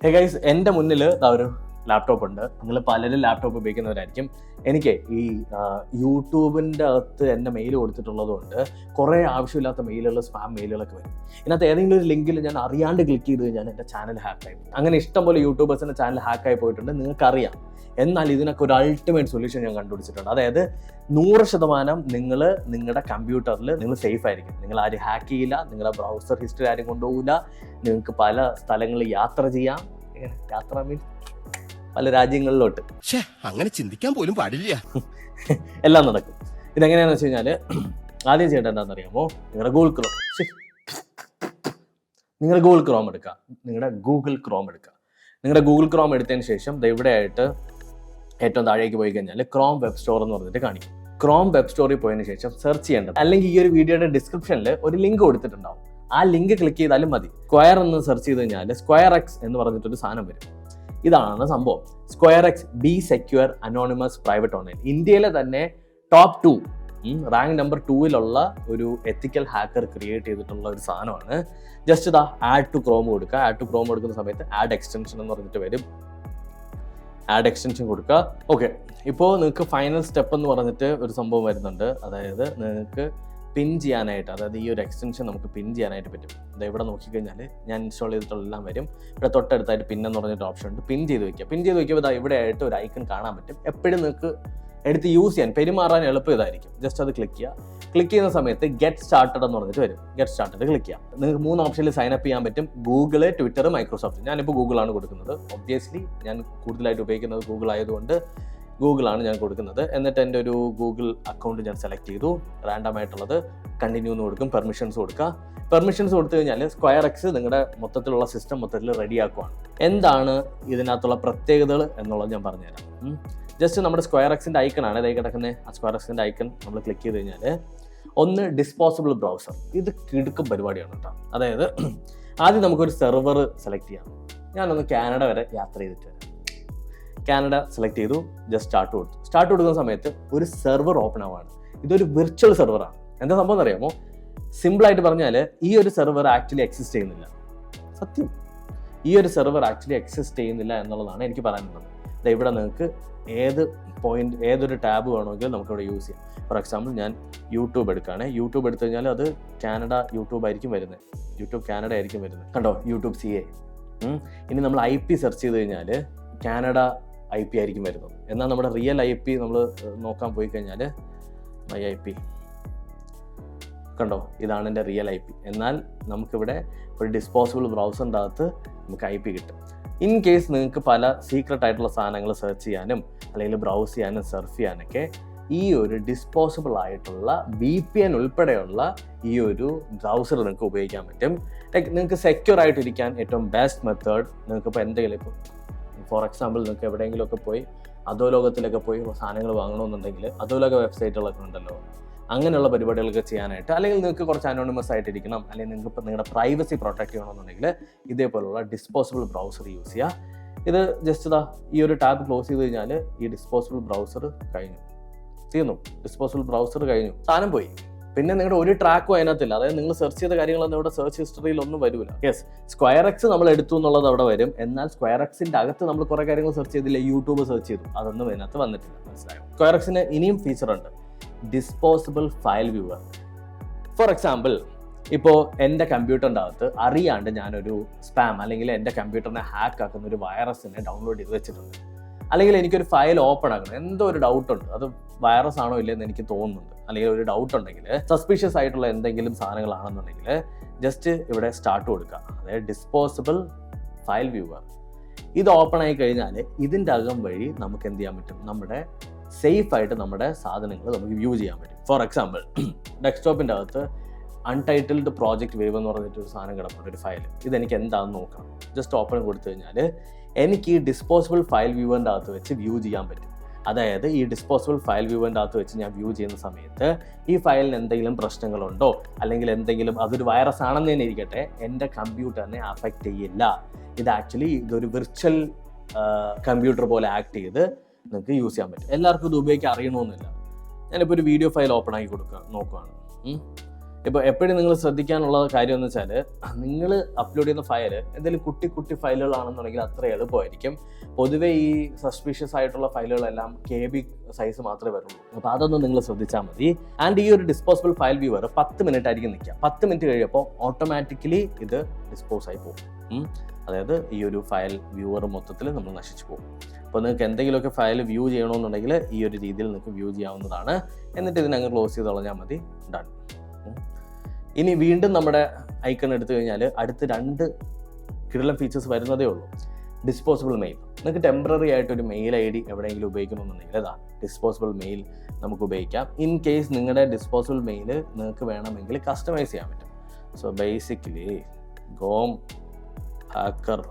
Hey guys, എൻ്റെ മുന്നിൽ ഒരു ലാപ്ടോപ്പ് ഉണ്ട്. നിങ്ങൾ പലരും ലാപ്ടോപ്പ് ഉപയോഗിക്കുന്നവരായിരിക്കും. എനിക്ക് ഈ യൂട്യൂബിൻ്റെ അകത്ത് എൻ്റെ മെയിൽ കൊടുത്തിട്ടുള്ളത് കൊണ്ട് കുറേ ആവശ്യമില്ലാത്ത മെയിലുകൾ, സ്പാം മെയിലുകളൊക്കെ വരും. ഇതിനകത്ത് ഏതെങ്കിലും ഒരു ലിങ്കിൽ ഞാൻ അറിയാണ്ട് ക്ലിക്ക് ചെയ്ത് കഴിഞ്ഞാൽ എൻ്റെ ചാനൽ ഹാക്കായി പോകും. അങ്ങനെ ഇഷ്ടംപോലെ യൂട്യൂബേഴ്സിൻ്റെ ചാനൽ ഹാക്കായി പോയിട്ടുണ്ട്, നിങ്ങൾക്കറിയാം. എന്നാൽ ഇതിനൊക്കെ ഒരു അൾട്ടിമേറ്റ് സൊല്യൂഷൻ ഞാൻ കണ്ടുപിടിച്ചിട്ടുണ്ട്. അതായത് 100% നിങ്ങൾ നിങ്ങളുടെ കമ്പ്യൂട്ടറിൽ നിങ്ങൾ സേഫ് ആയിരിക്കും. നിങ്ങൾ ആരും ഹാക്ക് ചെയ്യില്ല, നിങ്ങളുടെ ബ്രൗസർ ഹിസ്റ്ററി ആരും കൊണ്ടുപോകില്ല, നിങ്ങൾക്ക് പല സ്ഥലങ്ങളിൽ യാത്ര ചെയ്യാം. യാത്ര മീൻസ് പല രാജ്യങ്ങളിലോട്ട്. അങ്ങനെ ചിന്തിക്കാൻ പോലും പാടില്ല. എല്ലാം നടക്കും. ഇതെങ്ങനെയാണെന്ന് വെച്ച് കഴിഞ്ഞാൽ ആദ്യം ചെയ്യേണ്ടത് എന്താണെന്ന് അറിയാമോ? നിങ്ങളുടെ ഗൂഗിൾ ക്രോം എടുക്കുക. നിങ്ങളുടെ ഗൂഗിൾ ക്രോം എടുത്തതിന് ശേഷം ഇവിടെ ആയിട്ട് ഏറ്റവും താഴേക്ക് പോയി കഴിഞ്ഞാൽ ക്രോം വെബ് സ്റ്റോർ എന്ന് പറഞ്ഞിട്ട് കാണിക്കും. ക്രോം വെബ് സ്റ്റോറിൽ പോയതിനു ശേഷം സെർച്ച് ചെയ്യേണ്ടത്, അല്ലെങ്കിൽ ഈ ഒരു വീഡിയോയുടെ ഡിസ്ക്രിപ്ഷനിൽ ഒരു ലിങ്ക് കൊടുത്തിട്ടുണ്ടാവും. ആ ലിങ്ക് ക്ലിക്ക് ചെയ്താലും മതി. സ്ക്വയർ എന്ന് സെർച്ച് ചെയ്ത് കഴിഞ്ഞാൽ സ്ക്വയർ എക്സ് എന്ന് പറഞ്ഞിട്ടൊരു സാധനം വരും. ഇതാണ് സംഭവം. Square X B secure anonymous private online. ഇന്ത്യയിലെ തന്നെ ടോപ്പ് 2 റാങ്ക് നമ്പർ 2 ഒരു എത്തിക്കൽ ഹാക്കർ ക്രിയേറ്റ് ചെയ്തിട്ടുള്ള ഒരു സാധനമാണ്. ജസ്റ്റ് ഇതാ ആഡ് ടു ക്രോം കൊടുക്കുക. ആഡ് ടു ക്രോം കൊടുക്കുന്ന സമയത്ത് ആഡ് എക്സ്റ്റൻഷൻ എന്ന് പറഞ്ഞിട്ട് വരും. ആഡ് എക്സ്റ്റൻഷൻ കൊടുക്കുക. ഓക്കെ, ഇപ്പോൾ നിങ്ങൾക്ക് ഫൈനൽ സ്റ്റെപ്പ് എന്ന് പറഞ്ഞിട്ട് ഒരു സംഭവം വരുന്നുണ്ട്. അതായത് നിങ്ങൾക്ക് പിൻ ചെയ്യാനായിട്ട്, അതായത് ഈ ഒരു എക്സ്റ്റൻഷൻ നമുക്ക് പിൻ ചെയ്യാനായിട്ട് പറ്റും. ഇത് ഇവിടെ നോക്കിക്കഴിഞ്ഞാൽ ഞാൻ ഇൻസ്റ്റാൾ ചെയ്തിട്ടുള്ളതെല്ലാം വരും. ഇവിടെ തൊട്ടടുത്തായിട്ട് പിൻ എന്ന് പറഞ്ഞിട്ട് ഓപ്ഷൻ ഉണ്ട്. പിൻ ചെയ്ത് വയ്ക്കുക. പിൻ ചെയ്ത് വയ്ക്കുമ്പോൾ ഇവിടെ ആയിട്ട് ഒരു ഐക്കൺ കാണാൻ പറ്റും. എപ്പോഴും നിങ്ങൾക്ക് എടുത്ത് യൂസ് ചെയ്യാൻ, പെരുമാറാൻ എളുപ്പം ഇതായിരിക്കും. ജസ്റ്റ് അത് ക്ലിക്ക് ചെയ്യുക. ക്ലിക്ക് ചെയ്യുന്ന സമയത്ത് ഗെറ്റ് സ്റ്റാർട്ടഡ് എന്ന് പറഞ്ഞിട്ട് വരും. ഗെറ്റ് സ്റ്റാർട്ടഡ് ക്ലിക്ക് ചെയ്യാം. നിങ്ങൾക്ക് 3 ഓപ്ഷനിൽ സൈൻ അപ്പ് ചെയ്യാൻ പറ്റും: ഗൂഗിൾ, ട്വിറ്റർ, മൈക്രോസോഫ്റ്റ്. ഞാനിപ്പോൾ ഗൂഗിളാണ് കൊടുക്കുന്നത്. ഒബ്വിയസ്ലി ഞാൻ കൂടുതലായിട്ട് ഉപയോഗിക്കുന്നത് ഗൂഗിൾ ആയതുകൊണ്ട് ഗൂഗിളാണ് ഞാൻ കൊടുക്കുന്നത്. എന്നിട്ട് എൻ്റെ ഒരു ഗൂഗിൾ അക്കൗണ്ട് ഞാൻ സെലക്ട് ചെയ്തു. റാൻഡം ആയിട്ടുള്ളത് കണ്ടിന്യൂ എന്ന് കൊടുക്കും. പെർമിഷൻസ് കൊടുക്കുക. പെർമിഷൻസ് കൊടുത്തു കഴിഞ്ഞാൽ സ്ക്വയർ എക്സ് നിങ്ങളുടെ മൊത്തത്തിലുള്ള സിസ്റ്റം മൊത്തത്തിൽ റെഡിയാക്കുവാണ്. എന്താണ് ഇതിനകത്തുള്ള പ്രത്യേകതകൾ എന്നുള്ളത് ഞാൻ പറഞ്ഞുതരാം. ജസ്റ്റ് നമ്മുടെ സ്ക്വയർ എക്സിൻ്റെ ഐക്കണാണ് ഇതായി കിടക്കുന്നത്. ആ സ്ക്വയർ എക്സിൻ്റെ ഐക്കൺ നമ്മൾ ക്ലിക്ക് ചെയ്ത് കഴിഞ്ഞാൽ ഒന്ന് ഡിസ്പോസിബിൾ ബ്രൗസർ. ഇത് കിടുക്കും പരിപാടിയാണ് കേട്ടോ. അതായത് ആദ്യം നമുക്കൊരു സെർവർ സെലക്ട് ചെയ്യാം. ഞാനൊന്ന് കാനഡ വരെ യാത്ര ചെയ്തിട്ട് വരാം. കാനഡ സെലക്ട് ചെയ്തു. ജസ്റ്റ് സ്റ്റാർട്ട് കൊടുത്തു. സ്റ്റാർട്ട് കൊടുക്കുന്ന സമയത്ത് ഒരു സെർവർ ഓപ്പൺ ആവുകയാണ്. ഇതൊരു വിർച്വൽ സെർവറാണ്. എന്താ സംഭവം അറിയാമോ? സിമ്പിളായിട്ട് പറഞ്ഞാൽ ഈ ഒരു സെർവർ ആക്ച്വലി എക്സിസ്റ്റ് ചെയ്യുന്നില്ല. സത്യം, ഈ ഒരു സെർവർ ആക്ച്വലി എക്സിസ്റ്റ് ചെയ്യുന്നില്ല എന്നുള്ളതാണ് എനിക്ക് പറയാനുള്ളത്. ഇവിടെ നിങ്ങൾക്ക് ഏതൊരു ടാബ് വേണമെങ്കിലും നമുക്കിവിടെ യൂസ് ചെയ്യാം. ഫോർ എക്സാമ്പിൾ ഞാൻ യൂട്യൂബ് എടുക്കുകയാണ്. യൂട്യൂബ് എടുത്തു കഴിഞ്ഞാൽ അത് കാനഡ യൂട്യൂബ് ആയിരിക്കും വരുന്നത്. യൂട്യൂബ് കാനഡ ആയിരിക്കും വരുന്നത്. കണ്ടോ, യൂട്യൂബ് CA. ഇനി നമ്മൾ IP സെർച്ച് ചെയ്ത് കഴിഞ്ഞാൽ കാനഡ IP ആയിരിക്കും വരുന്നത്. എന്നാൽ നമ്മുടെ റിയൽ IP നമ്മൾ നോക്കാൻ പോയി കഴിഞ്ഞാൽ മൈ IP കണ്ടോ, ഇതാണ് എൻ്റെ റിയൽ IP. എന്നാൽ നമുക്കിവിടെ ഒരു ഡിസ്പോസിബിൾ ബ്രൗസറിൻ്റെ അകത്ത് നമുക്ക് IP കിട്ടും. ഇൻ കേസ് നിങ്ങൾക്ക് പല സീക്രട്ട് ആയിട്ടുള്ള സാധനങ്ങൾ സെർച്ച് ചെയ്യാനും അല്ലെങ്കിൽ ബ്രൗസ് ചെയ്യാനും സർഫ് ചെയ്യാനൊക്കെ ഈ ഒരു ഡിസ്പോസിബിൾ ആയിട്ടുള്ള VPN ഉൾപ്പെടെയുള്ള ഈ ഒരു ബ്രൗസർ നിങ്ങൾക്ക് ഉപയോഗിക്കാൻ പറ്റും. ലൈക്ക് നിങ്ങൾക്ക് സെക്യൂർ ആയിട്ടിരിക്കാൻ ഏറ്റവും ബെസ്റ്റ് മെത്തേഡ്, നിങ്ങൾക്കിപ്പോൾ എന്തെങ്കിലും ഇപ്പോൾ ഫോർ എക്സാമ്പിൾ നിങ്ങൾക്ക് എവിടെയെങ്കിലുമൊക്കെ പോയി അധോലോകത്തിലൊക്കെ പോയി സാധനങ്ങൾ വാങ്ങണമെന്നുണ്ടെങ്കിൽ അധോലോക വെബ്സൈറ്റുകളൊക്കെ ഉണ്ടല്ലോ, അങ്ങനെയുള്ള പരിപാടികളൊക്കെ ചെയ്യാനായിട്ട്, അല്ലെങ്കിൽ നിങ്ങൾക്ക് കുറച്ച് അനോണിമസ് ആയിട്ടിരിക്കണം, അല്ലെങ്കിൽ നിങ്ങൾക്ക് ഇപ്പോൾ നിങ്ങളുടെ പ്രൈവസി പ്രൊട്ടക്ട് ചെയ്യണമെന്നുണ്ടെങ്കിൽ ഇതേപോലുള്ള ഡിസ്പോസിബിൾ ബ്രൗസർ യൂസ് ചെയ്യുക. ഇത് ജസ്റ്റ് ഈ ഒരു ടാബ് ക്ലോസ് ചെയ്ത് കഴിഞ്ഞാൽ ഈ ഡിസ്പോസിബിൾ ബ്രൗസർ തീർന്നു. ഡിസ്പോസിബിൾ ബ്രൗസർ കഴിഞ്ഞു, സാധനം പോയി. പിന്നെ നിങ്ങളുടെ ഒരു ട്രാക്കും അതിനകത്തില്ല. അതായത് നിങ്ങൾ സെർച്ച് ചെയ്ത കാര്യങ്ങളൊന്നും ഇവിടെ സെർച്ച് ഹിസ്റ്ററിയിൽ ഒന്നും വരില്ല. യെസ്, സ്ക്വയർ എക്സ് നമ്മൾ എടുത്തു എന്നുള്ളത് അവിടെ വരും. എന്നാൽ സ്ക്വയർ എക്സിൻ്റെ അകത്ത് നമ്മൾ കുറേ കാര്യങ്ങൾ സെർച്ച് ചെയ്തില്ല, യൂട്യൂബ് സെർച്ച് ചെയ്തു, അതൊന്നും ഇതിനകത്ത് വന്നിട്ടില്ല. മനസ്സിലായോ? സ്ക്വയർ എക്സിന് ഇനിയും ഫീച്ചർ ഉണ്ട്, disposable file viewer. For example, ഇപ്പോൾ എൻ്റെ കമ്പ്യൂട്ടറിൻ്റെ അകത്ത് അറിയാണ്ട് ഞാനൊരു സ്പാം അല്ലെങ്കിൽ എൻ്റെ കമ്പ്യൂട്ടറിനെ ഹാക്ക് ആക്കുന്ന ഒരു വൈറസിനെ ഡൗൺലോഡ് ചെയ്ത് വെച്ചിട്ടുണ്ട്. അല്ലെങ്കിൽ എനിക്കൊരു ഫയൽ ഓപ്പൺ ആക്കണം, എന്തോ ഒരു ഡൗട്ട് ഉണ്ട്, അത് വൈറസ് ആണോ ഇല്ലെന്ന് എനിക്ക് തോന്നുന്നുണ്ട്, അല്ലെങ്കിൽ ഒരു ഡൗട്ട് ഉണ്ടെങ്കിൽ, സസ്പീഷ്യസ് ആയിട്ടുള്ള എന്തെങ്കിലും സാധനങ്ങളാണെന്നുണ്ടെങ്കിൽ ജസ്റ്റ് ഇവിടെ സ്റ്റാർട്ട് കൊടുക്കുക. അതായത് ഡിസ്പോസിബിൾ ഫയൽ വ്യൂവർ. ഇത് ഓപ്പൺ ആയി കഴിഞ്ഞാൽ ഇതിൻ്റെ അകം വഴി നമുക്ക് എന്ത് ചെയ്യാൻ പറ്റും? നമ്മുടെ സേഫ് ആയിട്ട് നമ്മുടെ സാധനങ്ങൾ നമുക്ക് വ്യൂ ചെയ്യാൻ പറ്റും. ഫോർ എക്സാമ്പിൾ, ഡെസ്ക്ടോപ്പിൻ്റെ അകത്ത് അൺടൈറ്റിൽഡ് പ്രോജക്റ്റ് വേവ് എന്ന് പറഞ്ഞിട്ടൊരു സാധനം കിടപ്പുണ്ട്, ഒരു ഫയൽ. ഇതെനിക്ക് എന്താണെന്ന് നോക്കണം. ജസ്റ്റ് ഓപ്പൺ കൊടുത്തു കഴിഞ്ഞാൽ എനിക്ക് ഈ ഡിസ്പോസിബിൾ ഫയൽ വ്യൂവറിൻ്റെ അകത്ത് വെച്ച് വ്യൂ ചെയ്യാൻ പറ്റും. അതായത് ഈ ഡിസ്പോസിബിൾ ഫയൽ വ്യൂവറിൻ്റെ അകത്ത് വെച്ച് ഞാൻ വ്യൂ ചെയ്യുന്ന സമയത്ത് ഈ ഫയലിന് എന്തെങ്കിലും പ്രശ്നങ്ങളുണ്ടോ, അല്ലെങ്കിൽ എന്തെങ്കിലും അതൊരു വൈറസ് ആണെന്ന് തന്നെ ഇരിക്കട്ടെ, എൻ്റെ കമ്പ്യൂട്ടറിനെ അഫക്റ്റ് ചെയ്യില്ല. ഇത് ആക്ച്വലി ഇതൊരു വിർച്വൽ കമ്പ്യൂട്ടർ പോലെ ആക്ട് ചെയ്ത് നിങ്ങൾക്ക് യൂസ് ചെയ്യാൻ പറ്റും. എല്ലാവർക്കും ഇത് ഉപയോഗിക്കാൻ അറിയണമെന്നില്ല. ഞാനിപ്പോൾ ഒരു വീഡിയോ ഫയൽ ഓപ്പൺ ആക്കി നോക്കുകയാണ്. ഇപ്പോൾ എപ്പോഴും നിങ്ങൾ ശ്രദ്ധിക്കാനുള്ള കാര്യം എന്ന് വെച്ചാൽ, നിങ്ങൾ അപ്ലോഡ് ചെയ്യുന്ന ഫയൽ എന്തെങ്കിലും കുട്ടി ഫയലുകളാണെന്നുണ്ടെങ്കിൽ അത്ര എളുപ്പമായിരിക്കും. പൊതുവേ ഈ സസ്പീഷ്യസ് ആയിട്ടുള്ള ഫയലുകളെല്ലാം KB സൈസ് മാത്രമേ വരുള്ളൂ. അപ്പോൾ അതൊന്നും നിങ്ങൾ ശ്രദ്ധിച്ചാൽ മതി. ആൻഡ് ഈ ഒരു ഡിസ്പോസിബിൾ ഫയൽ വ്യൂവർ 10 മിനിറ്റ് ആയിരിക്കും നിൽക്കുക. 10 മിനിറ്റ് കഴിയുമ്പോൾ ഓട്ടോമാറ്റിക്കലി ഇത് ഡിസ്പോസ് ആയി പോകും. അതായത് ഈ ഒരു ഫയൽ വ്യൂവർ മൊത്തത്തിൽ നമ്മൾ നശിച്ചു പോകും. അപ്പോൾ നിങ്ങൾക്ക് എന്തെങ്കിലുമൊക്കെ ഫയൽ വ്യൂ ചെയ്യണമെന്നുണ്ടെങ്കിൽ ഈ ഒരു രീതിയിൽ നിങ്ങൾക്ക് വ്യൂ ചെയ്യാവുന്നതാണ്. എന്നിട്ട് ഇതിനങ്ങ് ക്ലോസ് ചെയ്ത് കളഞ്ഞാൽ മതി. ഡൺ. ഇനി വീണ്ടും നമ്മുടെ ഐക്കൺ എടുത്തു കഴിഞ്ഞാൽ അടുത്ത് 2 കിടിലൻ ഫീച്ചേഴ്സ് വരുന്നതേ ഉള്ളൂ. Disposable mail. നിങ്ങൾക്ക് ടെമ്പററി ആയിട്ടൊരു മെയിൽ ID എവിടെയെങ്കിലും ഉപയോഗിക്കണമെന്നുണ്ടെങ്കിൽ അതാ ഡിസ്പോസിബിൾ മെയിൽ നമുക്ക് ഉപയോഗിക്കാം. ഇൻ കേസ് നിങ്ങളുടെ ഡിസ്പോസിബിൾ മെയിൽ നിങ്ങൾക്ക് വേണമെങ്കിൽ കസ്റ്റമൈസ് ചെയ്യാൻ പറ്റും. സോ ബേസിക്കലി ഗോം ഹാക്കർ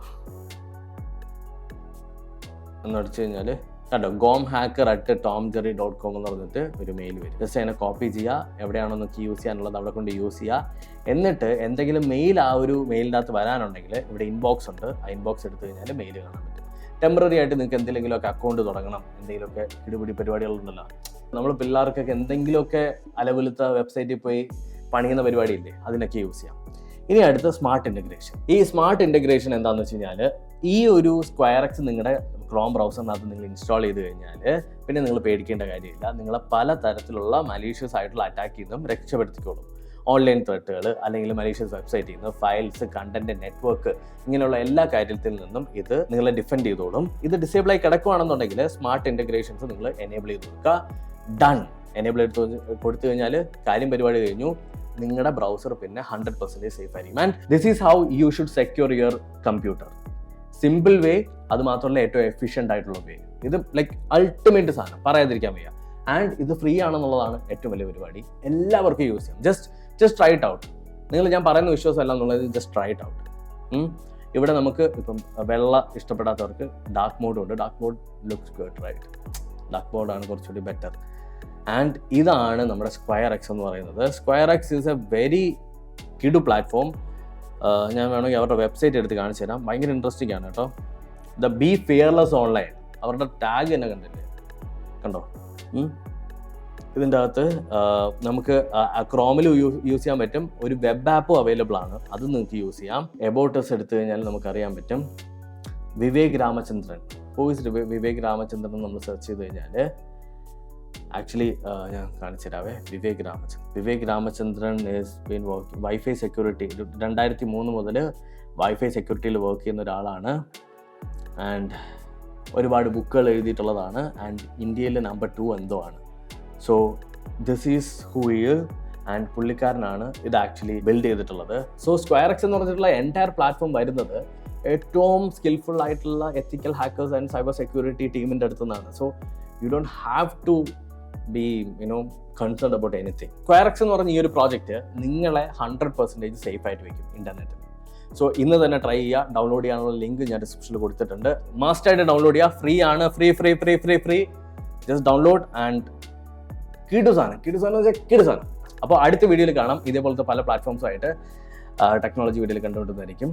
എന്ന് അടിച്ചു കഴിഞ്ഞാൽ കണ്ടോ, gomhacker@tomjerry.com എന്ന് പറഞ്ഞിട്ട് ഒരു മെയിൽ വരും. ജസ്റ്റ് അതിനെ കോപ്പി ചെയ്യുക, എവിടെയാണോ നിങ്ങൾക്ക് യൂസ് ചെയ്യാനുള്ളത് അവിടെ കൊണ്ട് യൂസ് ചെയ്യുക. എന്നിട്ട് എന്തെങ്കിലും മെയിൽ ആ ഒരു മെയിലിൻ്റെ അകത്ത് വരാനുണ്ടെങ്കിൽ ഇവിടെ ഇൻബോക്സ് ഉണ്ട്, ആ ഇൻബോക്സ് എടുത്തു കഴിഞ്ഞാൽ മെയിൽ കാണാൻ പറ്റും. ടെമ്പററി ആയിട്ട് നിങ്ങൾക്ക് എന്തെങ്കിലുമൊക്കെ അക്കൗണ്ട് തുടങ്ങണം, എന്തെങ്കിലുമൊക്കെ ഇടുപിടി പരിപാടികളുണ്ടല്ലോ, നമ്മൾ പിള്ളേർക്കൊക്കെ എന്തെങ്കിലുമൊക്കെ അലവലുത്ത വെബ്സൈറ്റിൽ പോയി പണിയുന്ന പരിപാടിയില്ലേ, അതിനൊക്കെ യൂസ് ചെയ്യാം. ഇനി അടുത്ത സ്മാർട്ട് ഇൻ്റഗ്രേഷൻ. ഈ സ്മാർട്ട് ഇൻ്റഗ്രേഷൻ എന്താണെന്ന് വെച്ച് കഴിഞ്ഞാൽ, ഈ ഒരു SquareX നിങ്ങളുടെ ക്രോം ബ്രൗസറിനകത്ത് നിങ്ങൾ ഇൻസ്റ്റാൾ ചെയ്ത് കഴിഞ്ഞാൽ പിന്നെ നിങ്ങൾ പേടിക്കേണ്ട കാര്യമില്ല. നിങ്ങളെ പല തരത്തിലുള്ള മലീഷ്യസ് ആയിട്ടുള്ള അറ്റാക്കിൽ നിന്നും രക്ഷപ്പെടുത്തിക്കോളും. ഓൺലൈൻ ത്രെട്ടുകൾ അല്ലെങ്കിൽ മലീഷ്യസ് വെബ്സൈറ്റിൽ നിന്ന് ഫയൽസ്, കണ്ടന്റ്, നെറ്റ്വർക്ക്, ഇങ്ങനെയുള്ള എല്ലാ കാര്യത്തിൽ നിന്നും ഇത് നിങ്ങളെ ഡിഫെൻഡ് ചെയ്തോളും. ഇത് ഡിസേബിൾ ആയി കിടക്കുകയാണെന്നുണ്ടെങ്കിൽ സ്മാർട്ട് ഇൻ്റഗ്രേഷൻസ് നിങ്ങൾ എനേബിൾ ചെയ്ത് കൊടുക്കുക. ഡൺ. എനേബിൾ കൊടുത്തു കഴിഞ്ഞാൽ കാര്യം പരിപാടി കഴിഞ്ഞു. നിങ്ങളുടെ ബ്രൗസർ പിന്നെ 100% സേഫ് ആയിരിക്കും. And this is how you should secure your computer. Simple way, അത് മാത്രമല്ല ഏറ്റവും എഫിഷ്യൻ്റ് ആയിട്ടുള്ള വേ. ഇത് ലൈക്ക് അൾട്ടിമേറ്റ് സാധനം, പറയാതിരിക്കാൻ വയ്യ. ആൻഡ് ഇത് ഫ്രീ ആണെന്നുള്ളതാണ് ഏറ്റവും വലിയ പരിപാടി. എല്ലാവർക്കും യൂസ് ചെയ്യാം. Just try it out. നിങ്ങൾ ഞാൻ പറയുന്ന വിശ്വാസമല്ല എന്നുള്ളത്, ജസ്റ്റ് ട്രൈ ഇറ്റ് ഔട്ട്. ഇവിടെ നമുക്ക് ഇപ്പം വെള്ള ഇഷ്ടപ്പെടാത്തവർക്ക് ഡാർക്ക് മോഡും ഉണ്ട്. Dark mode looks good, right? Dark മോഡാണ് കുറച്ചുകൂടി ബെറ്റർ. ആൻഡ് ഇതാണ് നമ്മുടെ SquareX എന്ന് പറയുന്നത്. SquareX ഈസ് എ വെരി കിഡു പ്ലാറ്റ്ഫോം. ഞാൻ വേണമെങ്കിൽ അവരുടെ വെബ്സൈറ്റ് എടുത്ത് കാണിച്ചു തരാം. ഭയങ്കര ഇൻട്രസ്റ്റിംഗ് ആണ് കേട്ടോ. ദ ബി ഫിയർലെസ് ഓൺലൈൻ, അവരുടെ ടാഗ് തന്നെ കണ്ടില്ലേ, കണ്ടോ? ഇതിൻ്റെ അകത്ത് നമുക്ക് ക്രോമിൽ യൂസ് ചെയ്യാൻ പറ്റും. ഒരു വെബ് ആപ്പും അവൈലബിൾ ആണ്, അത് നിങ്ങൾക്ക് യൂസ് ചെയ്യാം. എബൌട്ട് അസ് എടുത്തു കഴിഞ്ഞാൽ നമുക്കറിയാൻ പറ്റും. വിവേക് രാമചന്ദ്രൻ, ഹൂ ഇസ് വിവേക് രാമചന്ദ്രൻ നമ്മൾ സെർച്ച് ചെയ്ത് കഴിഞ്ഞാൽ ആക്ച്വലി ഞാൻ കാണിച്ചു തരാവേ. Vivek Ramachandran is been working wifi security. 2003 മുതൽ വൈഫൈ സെക്യൂരിറ്റിയിൽ വർക്ക് ചെയ്യുന്ന ഒരാളാണ്. ആൻഡ് ഒരുപാട് ബുക്കുകൾ എഴുതിയിട്ടുള്ളതാണ്. ആൻഡ് ഇന്ത്യയിൽ നമ്പർ 2 എന്തോ ആണ്. So this is who is. And പുള്ളിക്കാരനാണ് ഇത് ആക്ച്വലി ബിൽഡ് ചെയ്തിട്ടുള്ളത്. സോ SquareX എന്ന് പറഞ്ഞിട്ടുള്ള എൻറ്റയർ പ്ലാറ്റ്ഫോം വരുന്നത് ഏറ്റവും സ്കിൽഫുൾ ആയിട്ടുള്ള ethical hackers and cyber security ടീമിൻ്റെ അടുത്തു നിന്നാണ്. So you don't have to be concerned about anything. SquareX എന്ന് പറഞ്ഞ ഈ ഒരു പ്രോജക്റ്റ് നിങ്ങളെ 100% സേഫ് ആയിട്ട് വയ്ക്കും ഇൻ്റർനെറ്റിൽ. സോ ഇന്ന് തന്നെ ട്രൈ ചെയ്യുക. ഡൗൺലോഡ് ചെയ്യാനുള്ള ലിങ്ക് ഞാൻ ഡിസ്ക്രിപ്ഷനിൽ കൊടുത്തിട്ടുണ്ട്. മസ്റ്റായിട്ട് ഡൗൺലോഡ് ചെയ്യുക. ഫ്രീ ആണ്. ഫ്രീ. ജസ്റ്റ് ഡൗൺലോഡ് ആൻഡ് കിടു സാധനം. അപ്പോൾ അടുത്ത വീഡിയോയിൽ കാണാം. ഇതേപോലത്തെ പല പ്ലാറ്റ്ഫോംസുമായിട്ട് ടെക്നോളജി വീഡിയോയിൽ കണ്ടുകൊണ്ടിരുന്നതായിരിക്കും.